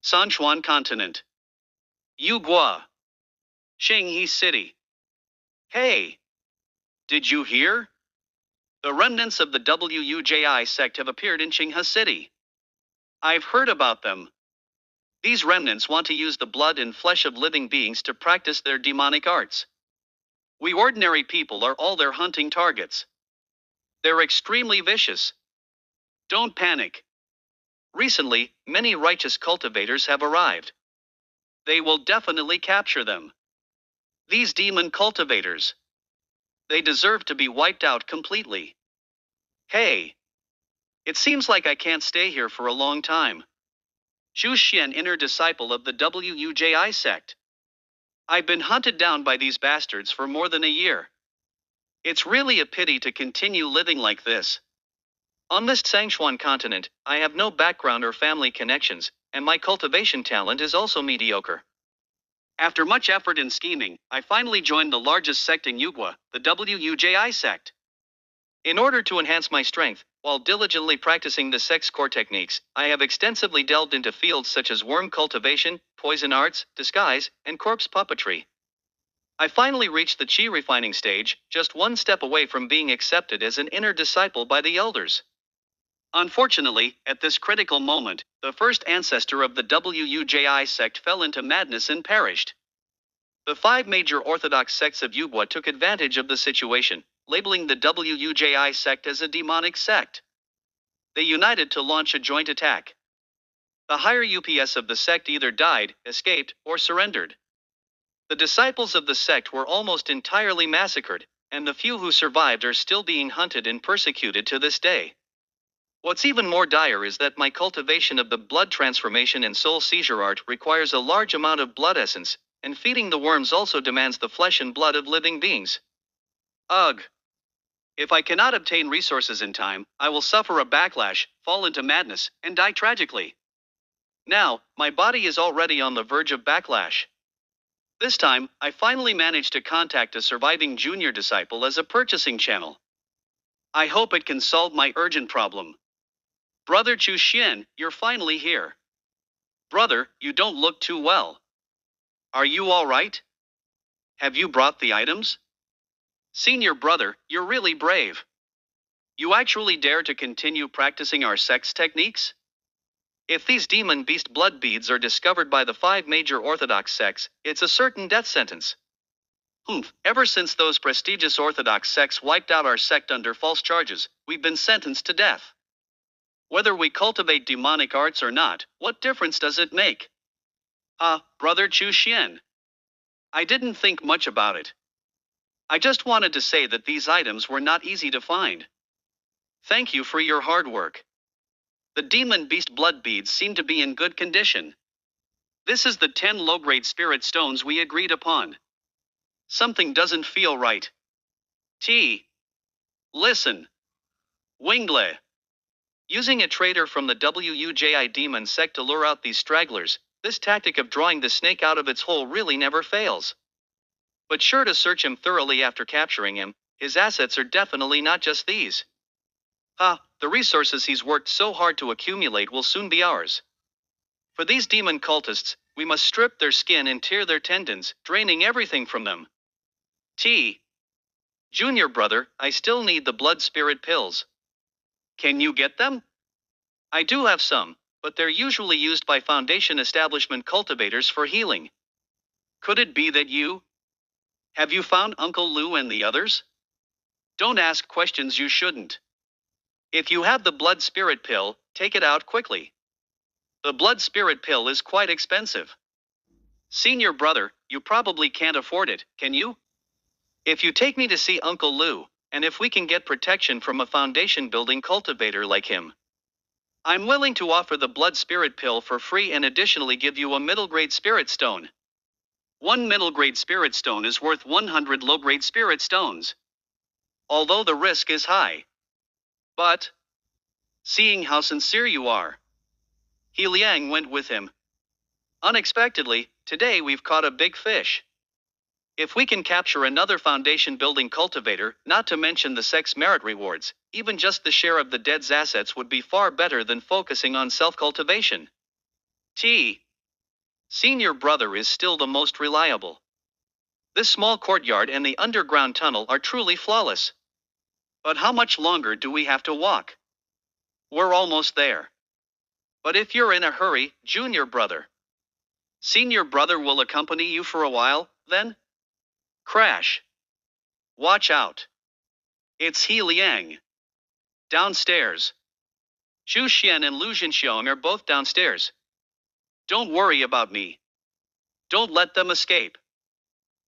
Sichuan Continent. Yugua. Shanghai City. Hey! Did you hear? The remnants of the WUJI sect have appeared in Shanghai City. I've heard about them. These remnants want to use the blood and flesh of living beings to practice their demonic arts. We ordinary people are all their hunting targets. They're extremely vicious. Don't panic. Recently, many righteous cultivators have arrived. They will definitely capture them. These demon cultivators. They deserve to be wiped out completely. Hey! It seems like I can't stay here for a long time. Zhu Xian, inner disciple of the WUJI sect. I've been hunted down by these bastards for more than a year. It's really a pity to continue living like this. On this Sichuan continent, I have no background or family connections, and my cultivation talent is also mediocre. After much effort and scheming, I finally joined the largest sect in Yugua, the WUJI sect. In order to enhance my strength, while diligently practicing the sect's core techniques, I have extensively delved into fields such as worm cultivation, poison arts, disguise, and corpse puppetry. I finally reached the chi refining stage, just one step away from being accepted as an inner disciple by the elders. Unfortunately, at this critical moment, the first ancestor of the WUJI sect fell into madness and perished. The 5 major orthodox sects of Yugua took advantage of the situation, labeling the WUJI sect as a demonic sect. They united to launch a joint attack. The higher UPS of the sect either died, escaped, or surrendered. The disciples of the sect were almost entirely massacred, and the few who survived are still being hunted and persecuted to this day. What's even more dire is that my cultivation of the blood transformation and soul seizure art requires a large amount of blood essence, and feeding the worms also demands the flesh and blood of living beings. Ugh! If I cannot obtain resources in time, I will suffer a backlash, fall into madness, and die tragically. Now, my body is already on the verge of backlash. This time, I finally managed to contact a surviving junior disciple as a purchasing channel. I hope it can solve my urgent problem. Brother Chu Xian, you're finally here. Brother, you don't look too well. Are you all right? Have you brought the items? Senior brother, you're really brave. You actually dare to continue practicing our sect's techniques? If these demon beast blood beads are discovered by the 5 major orthodox sects, it's a certain death sentence. Ever since those prestigious orthodox sects wiped out our sect under false charges, we've been sentenced to death. Whether we cultivate demonic arts or not, what difference does it make? Brother Chu Xian. I didn't think much about it. I just wanted to say that these items were not easy to find. Thank you for your hard work. The demon beast blood beads seem to be in good condition. This is the 10 low-grade spirit stones we agreed upon. Something doesn't feel right. Listen. Wingle. Using a traitor from the WUJI demon sect to lure out these stragglers, this tactic of drawing the snake out of its hole really never fails. But sure to search him thoroughly after capturing him, his assets are definitely not just these. The resources he's worked so hard to accumulate will soon be ours. For these demon cultists, we must strip their skin and tear their tendons, draining everything from them. Junior brother, I still need the blood spirit pills. Can you get them? I do have some, but they're usually used by foundation establishment cultivators for healing. Could it be that you? Have you found Uncle Lu and the others? Don't ask questions you shouldn't. If you have the blood spirit pill, take it out quickly. The blood spirit pill is quite expensive. Senior brother, you probably can't afford it, can you? If you take me to see Uncle Lu, and if we can get protection from a foundation building cultivator like him, I'm willing to offer the blood spirit pill for free and additionally give you a middle grade spirit stone. 1 middle grade spirit stone is worth 100 low grade spirit stones. Although the risk is high. But, seeing how sincere you are, He Liang went with him. Unexpectedly, today we've caught a big fish. If we can capture another foundation building cultivator, not to mention the sect's merit rewards, even just the share of the dead's assets would be far better than focusing on self-cultivation. Senior brother is still the most reliable. This small courtyard and the underground tunnel are truly flawless. But how much longer do we have to walk? We're almost there. But if you're in a hurry, junior brother. Senior brother will accompany you for a while, then? Crash. Watch out. It's He Liang. Downstairs. Zhu Xian and Lu Zhenxiong are both downstairs. Don't worry about me. Don't let them escape.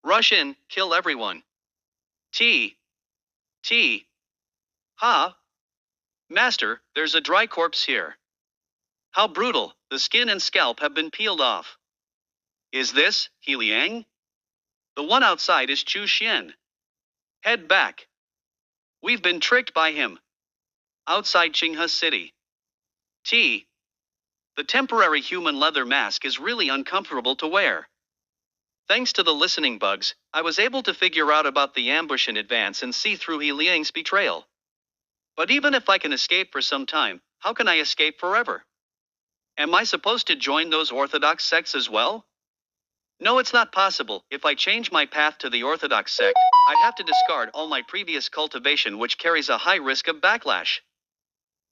Rush in, kill everyone. T. T. Ha. Master, there's a dry corpse here. How brutal, the skin and scalp have been peeled off. Is this He Liang? The one outside is Zhu Xian. Head back. We've been tricked by him. Outside Qinghe City. T. The temporary human leather mask is really uncomfortable to wear. Thanks to the listening bugs, I was able to figure out about the ambush in advance and see through He Liang's betrayal. But even if I can escape for some time, how can I escape forever? Am I supposed to join those orthodox sects as well? No, it's not possible. If I change my path to the orthodox sect, I'd have to discard all my previous cultivation, which carries a high risk of backlash.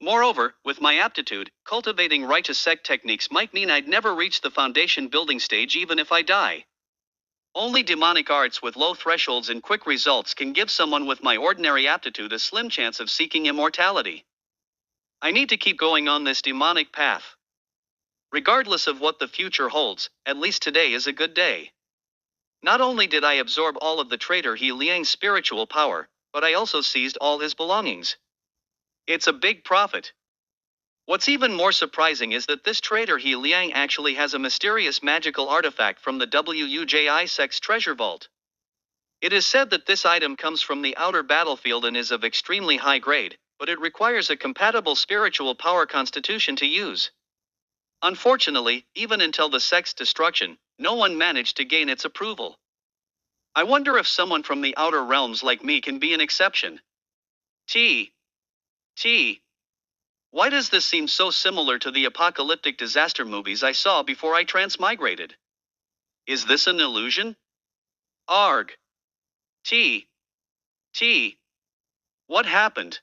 Moreover, with my aptitude, cultivating righteous sect techniques might mean I'd never reach the foundation building stage even if I die. Only demonic arts with low thresholds and quick results can give someone with my ordinary aptitude a slim chance of seeking immortality. I need to keep going on this demonic path. Regardless of what the future holds, at least today is a good day. Not only did I absorb all of the traitor He Liang's spiritual power, but I also seized all his belongings. It's a big profit. What's even more surprising is that this traitor He Liang actually has a mysterious magical artifact from the WUJI sect's treasure vault. It is said that this item comes from the outer battlefield and is of extremely high grade, but it requires a compatible spiritual power constitution to use. Unfortunately, even until the sect's destruction, no one managed to gain its approval. I wonder if someone from the outer realms like me can be an exception. T. Why does this seem so similar to the apocalyptic disaster movies I saw before I transmigrated? Is this an illusion? Arg. T. What happened?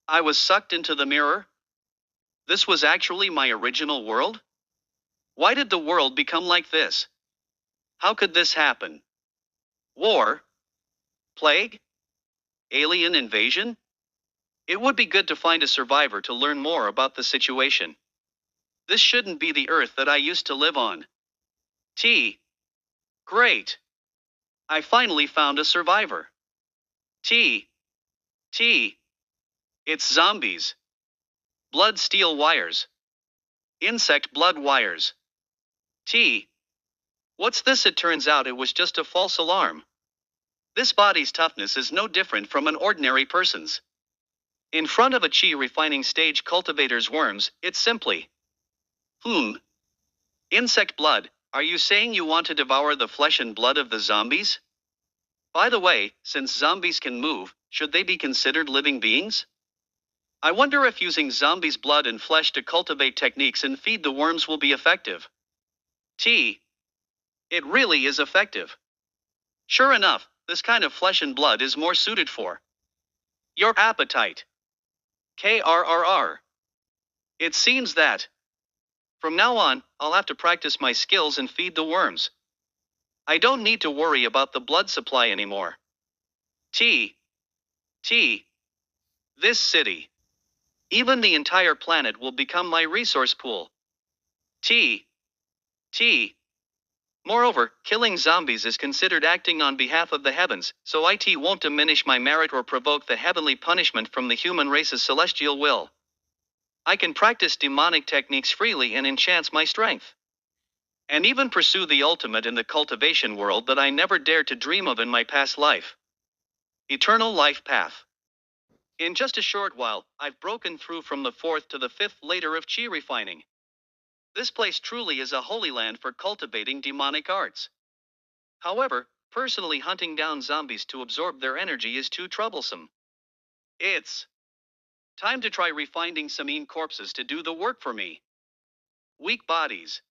I was sucked into the mirror? This was actually my original world? Why did the world become like this? How could this happen? War? Plague? Alien invasion? It would be good to find a survivor to learn more about the situation. This shouldn't be the Earth that I used to live on. Great. I finally found a survivor. It's zombies. Blood steel wires. Insect blood wires. What's this? It turns out it was just a false alarm. This body's toughness is no different from an ordinary person's. In front of a chi refining stage cultivator's worms, it's simply insect blood. Are you saying you want to devour the flesh and blood of the zombies? By the way, since zombies can move, should they be considered living beings? I wonder if using zombies' blood and flesh to cultivate techniques and feed the worms will be effective. It really is effective. Sure enough, this kind of flesh and blood is more suited for your appetite. KRRR. It seems that from now on, I'll have to practice my skills and feed the worms. I don't need to worry about the blood supply anymore. This city. Even the entire planet will become my resource pool. Moreover, killing zombies is considered acting on behalf of the heavens, so it won't diminish my merit or provoke the heavenly punishment from the human race's celestial will. I can practice demonic techniques freely and enchant my strength. And even pursue the ultimate in the cultivation world that I never dared to dream of in my past life. Eternal life path. In just a short while, I've broken through from the 4th to the 5th layer of chi refining. This place truly is a holy land for cultivating demonic arts. However, personally hunting down zombies to absorb their energy is too troublesome. It's time to try refining some mean corpses to do the work for me. Weak bodies.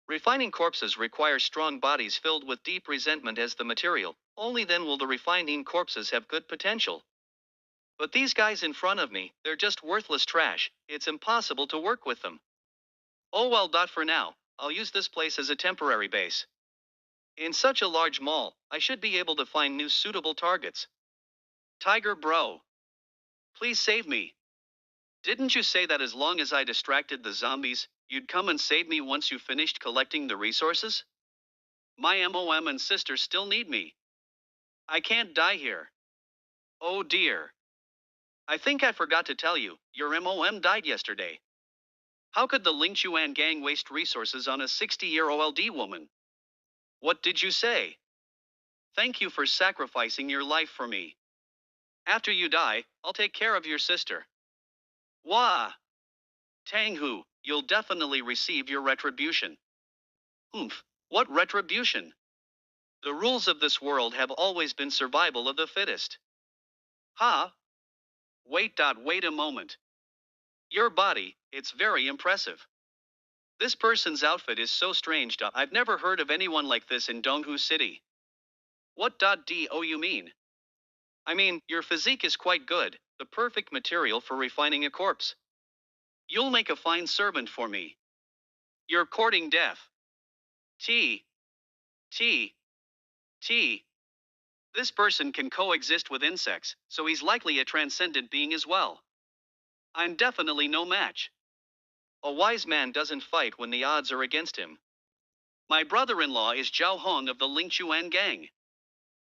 Refining corpses require strong bodies filled with deep resentment as the material, only then will the refining corpses have good potential. But these guys in front of me, they're just worthless trash, it's impossible to work with them. Oh well. For now, I'll use this place as a temporary base. In such a large mall, I should be able to find new suitable targets. Tiger bro. Please save me. Didn't you say that as long as I distracted the zombies, you'd come and save me once you finished collecting the resources? My mom and sister still need me. I can't die here. Oh dear. I think I forgot to tell you, your mom died yesterday. How could the Ling Chuan gang waste resources on a 60-year-old woman? What did you say? Thank you for sacrificing your life for me. After you die, I'll take care of your sister. Wah! Tang Hu, you'll definitely receive your retribution. Oomph, what retribution? The rules of this world have always been survival of the fittest. Ha! Wait a moment. Your body, it's very impressive. This person's outfit is so strange. I've never heard of anyone like this in Donghu City. What do you mean? I mean, your physique is quite good, the perfect material for refining a corpse. You'll make a fine servant for me. You're courting death. T. T. T. This person can coexist with insects, so he's likely a transcendent being as well. I'm definitely no match. A wise man doesn't fight when the odds are against him. My brother-in-law is Zhao Hong of the Ling Chuan gang.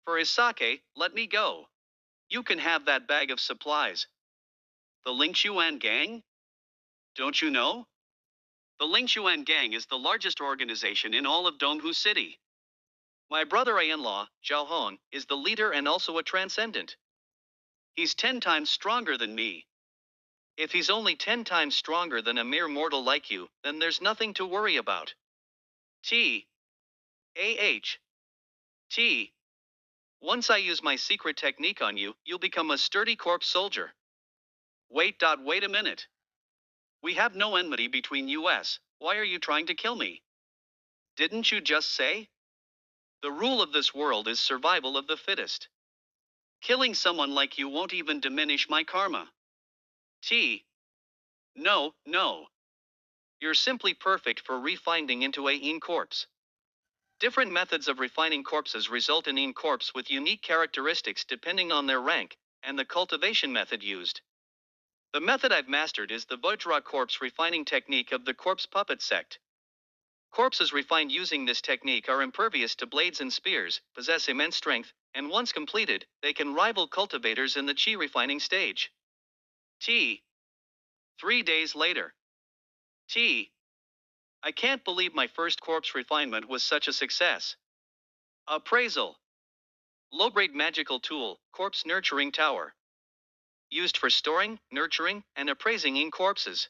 For his sake, let me go. You can have that bag of supplies. The Ling Chuan gang? Don't you know? The Ling Chuan gang is the largest organization in all of Donghu City. My brother-in-law, Zhao Hong, is the leader and also a transcendent. He's 10 times stronger than me. If he's only 10 times stronger than a mere mortal like you, then there's nothing to worry about. T. A-H. T. Once I use my secret technique on you, you'll become a sturdy corpse soldier. Wait a minute. We have no enmity between us, why are you trying to kill me? Didn't you just say? The rule of this world is survival of the fittest. Killing someone like you won't even diminish my karma. T. No. You're simply perfect for refining into a corpse. Different methods of refining corpses result in corpse with unique characteristics depending on their rank, and the cultivation method used. The method I've mastered is the Vajra corpse refining technique of the corpse puppet sect. Corpses refined using this technique are impervious to blades and spears, possess immense strength, and once completed, they can rival cultivators in the chi refining stage. T. 3 days later. T. I can't believe my first corpse refinement was such a success. Appraisal. Low-grade magical tool, corpse nurturing tower. Used for storing, nurturing, and appraising corpses.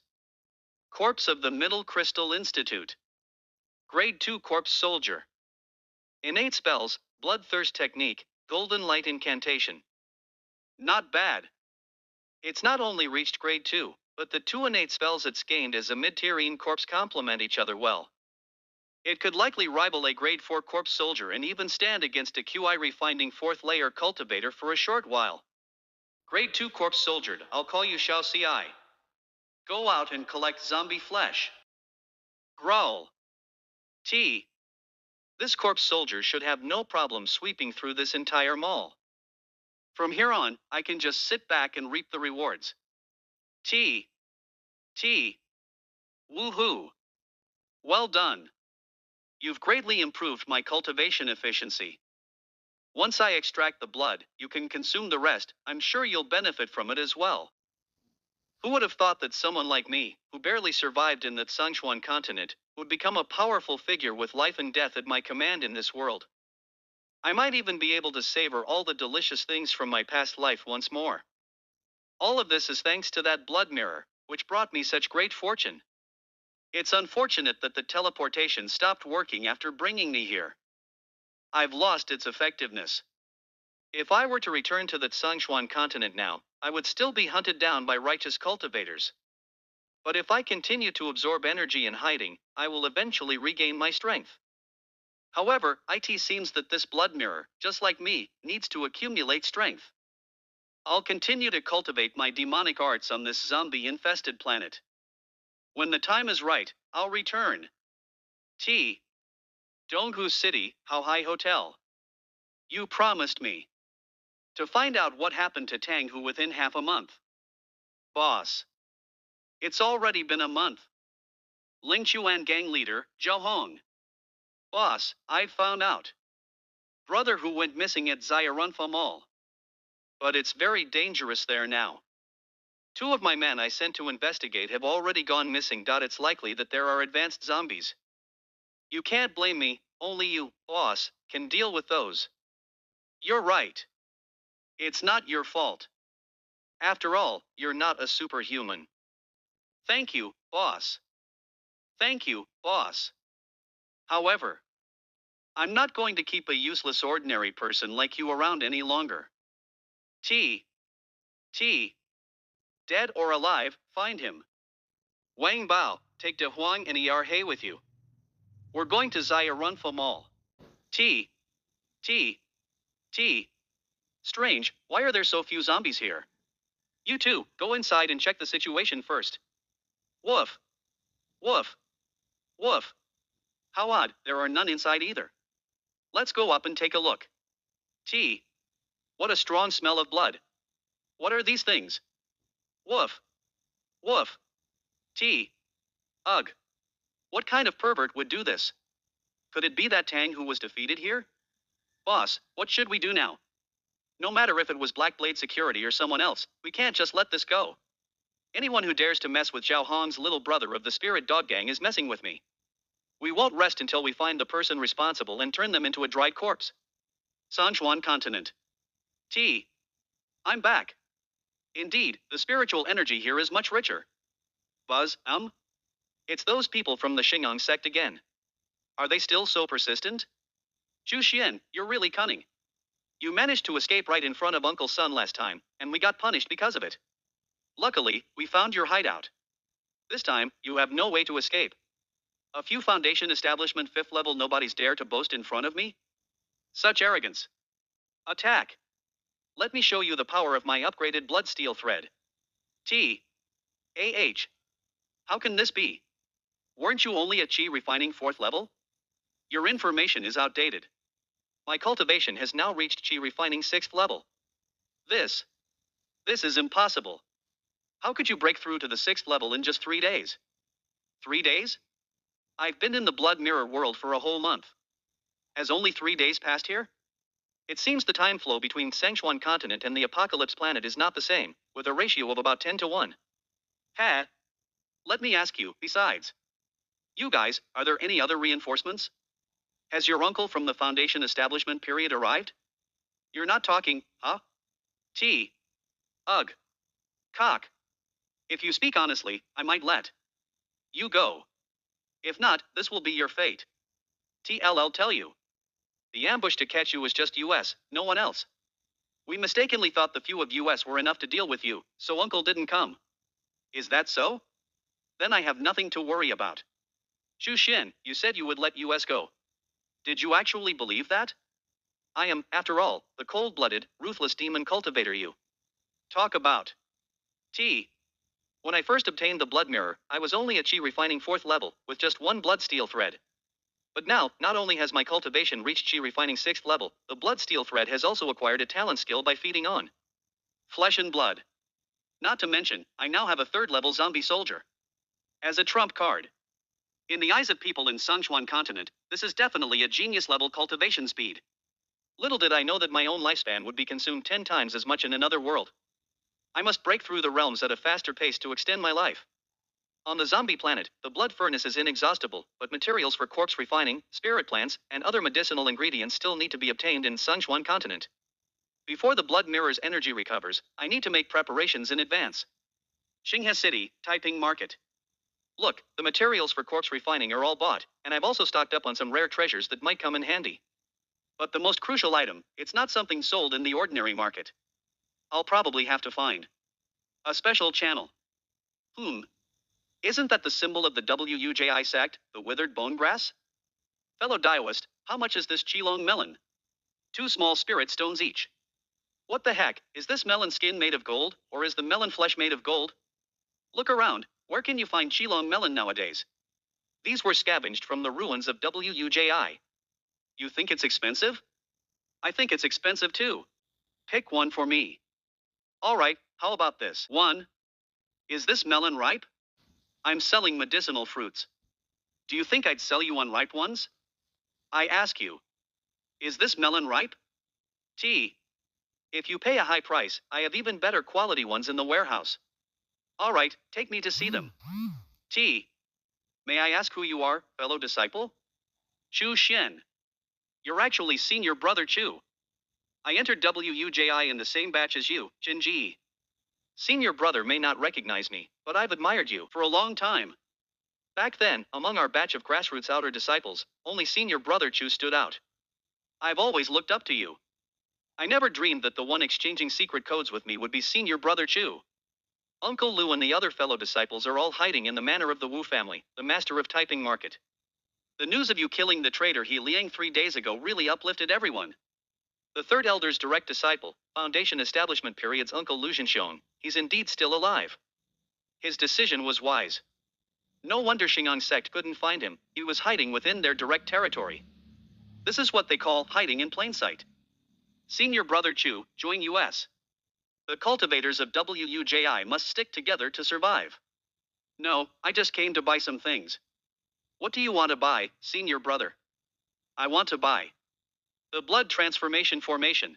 Corpse of the Middle Crystal Institute. Grade 2 Corpse Soldier. Innate spells, Bloodthirst technique, Golden Light incantation. Not bad. It's not only reached grade 2, but the 2 innate spells it's gained as a mid-tier corpse complement each other well. It could likely rival a grade 4 corpse soldier and even stand against a QI refining 4th layer cultivator for a short while. Grade 2 corpse soldier, I'll call you Xiao Ci. Go out and collect zombie flesh. Growl. T. This corpse soldier should have no problem sweeping through this entire mall. From here on, I can just sit back and reap the rewards. T. Woohoo. Well done. You've greatly improved my cultivation efficiency. Once I extract the blood, you can consume the rest. I'm sure you'll benefit from it as well. Who would have thought that someone like me, who barely survived in the Tsangchuan continent, would become a powerful figure with life and death at my command in this world? I might even be able to savor all the delicious things from my past life once more. All of this is thanks to that blood mirror, which brought me such great fortune. It's unfortunate that the teleportation stopped working after bringing me here. I've lost its effectiveness. If I were to return to the Tsangchuan continent now, I would still be hunted down by righteous cultivators. But if I continue to absorb energy in hiding, I will eventually regain my strength. However, it seems that this blood mirror, just like me, needs to accumulate strength. I'll continue to cultivate my demonic arts on this zombie-infested planet. When the time is right, I'll return. T. Donghu City, Haohai Hotel. You promised me to find out what happened to Tanghu within half a month. Boss. It's already been a month. Ling Chuan gang leader, Zhao Hong. Boss, I've found out. Brother who went missing at Xiarunfa Mall. But it's very dangerous there now. 2 of my men I sent to investigate have already gone missing. It's likely that there are advanced zombies. You can't blame me, only you, boss, can deal with those. You're right. It's not your fault. After all, you're not a superhuman. Thank you, boss. Thank you, boss. However, I'm not going to keep a useless ordinary person like you around any longer. T. Dead or alive, find him. Wang Bao, take De Huang and Er with you. We're going to Xiarunfa Mall. T. Strange, why are there so few zombies here? You two, go inside and check the situation first. Woof. Woof. Woof. How odd, there are none inside either. Let's go up and take a look. T. What a strong smell of blood. What are these things? Woof. Woof. T. Ugh. What kind of pervert would do this? Could it be that Tang who was defeated here? Boss, what should we do now? No matter if it was Blackblade Security or someone else, we can't just let this go. Anyone who dares to mess with Zhao Hong's little brother of the Spirit Dog Gang is messing with me. We won't rest until we find the person responsible and turn them into a dried corpse. Sanchuan Continent. T. I'm back. Indeed, the spiritual energy here is much richer. Buzz, It's those people from the Xingang sect again. Are they still so persistent? Zhu Xian, you're really cunning. You managed to escape right in front of Uncle Sun last time, and we got punished because of it. Luckily, we found your hideout. This time, you have no way to escape. A few Foundation establishment 5th level nobodies dare to boast in front of me? Such arrogance. Attack. Let me show you the power of my upgraded blood steel thread. T. AH. How can this be? Weren't you only at Qi refining 4th level? Your information is outdated. My cultivation has now reached Qi refining 6th level. This is impossible. How could you break through to the 6th level in just 3 days? 3 days? I've been in the blood mirror world for a whole month. Has only 3 days passed here? It seems the time flow between Sengchuan continent and the apocalypse planet is not the same, with a ratio of about 10 to 1. Ha! Let me ask you, besides. You guys, are there any other reinforcements? Has your uncle from the Foundation establishment period arrived? You're not talking, huh? T. Ugh. Cock. If you speak honestly, I might let you go. If not, this will be your fate. TLL tell you. The ambush to catch you was just US, no one else. We mistakenly thought the few of US were enough to deal with you, so Uncle didn't come. Is that so? Then I have nothing to worry about. Zhu Xin, you said you would let US go. Did you actually believe that? I am, after all, the cold-blooded, ruthless demon cultivator you talk about. T. When I first obtained the blood mirror, I was only at Qi refining 4th level, with just 1 blood steel thread. But now, not only has my cultivation reached Qi refining 6th level, the blood steel thread has also acquired a talent skill by feeding on flesh and blood. Not to mention, I now have a 3rd level zombie soldier as a trump card. In the eyes of people in Sengchuan continent, this is definitely a genius level cultivation speed. Little did I know that my own lifespan would be consumed 10 times as much in another world. I must break through the realms at a faster pace to extend my life. On the zombie planet, the blood furnace is inexhaustible, but materials for corpse refining, spirit plants, and other medicinal ingredients still need to be obtained in Sengchuan continent. Before the blood mirror's energy recovers, I need to make preparations in advance. Xinghe City, Taiping Market. Look, the materials for corpse refining are all bought, and I've also stocked up on some rare treasures that might come in handy. But the most crucial item, it's not something sold in the ordinary market. I'll probably have to find a special channel. Isn't that the symbol of the WUJI sect, the withered bone grass? Fellow Daoist, how much is this Qilong melon? 2 small spirit stones each. What the heck, is this melon skin made of gold, or is the melon flesh made of gold? Look around, where can you find Qilong melon nowadays? These were scavenged from the ruins of WUJI. You think it's expensive? I think it's expensive too. Pick one for me. Alright, how about this? 1. Is this melon ripe? I'm selling medicinal fruits. Do you think I'd sell you unripe ones? I ask you. Is this melon ripe? T. If you pay a high price, I have even better quality ones in the warehouse. Alright, take me to see them. T. May I ask who you are, fellow disciple? Chu Xian. You're actually senior brother Chu. I entered WUJI in the same batch as you, Jinji. Senior brother may not recognize me, but I've admired you for a long time. Back then, among our batch of grassroots outer disciples, only senior brother Chu stood out. I've always looked up to you. I never dreamed that the one exchanging secret codes with me would be senior brother Chu. Uncle Lu and the other fellow disciples are all hiding in the manor of the Wu family, the master of typing market. The news of you killing the traitor He Liang 3 days ago really uplifted everyone. The third elder's direct disciple, Foundation Establishment Period's Uncle Lu Zhenxiong, he's indeed still alive. His decision was wise. No wonder Xingang sect couldn't find him, he was hiding within their direct territory. This is what they call hiding in plain sight. Senior brother Chu, join US. The cultivators of WUJI must stick together to survive. No, I just came to buy some things. What do you want to buy, senior brother? I want to buy the blood transformation formation.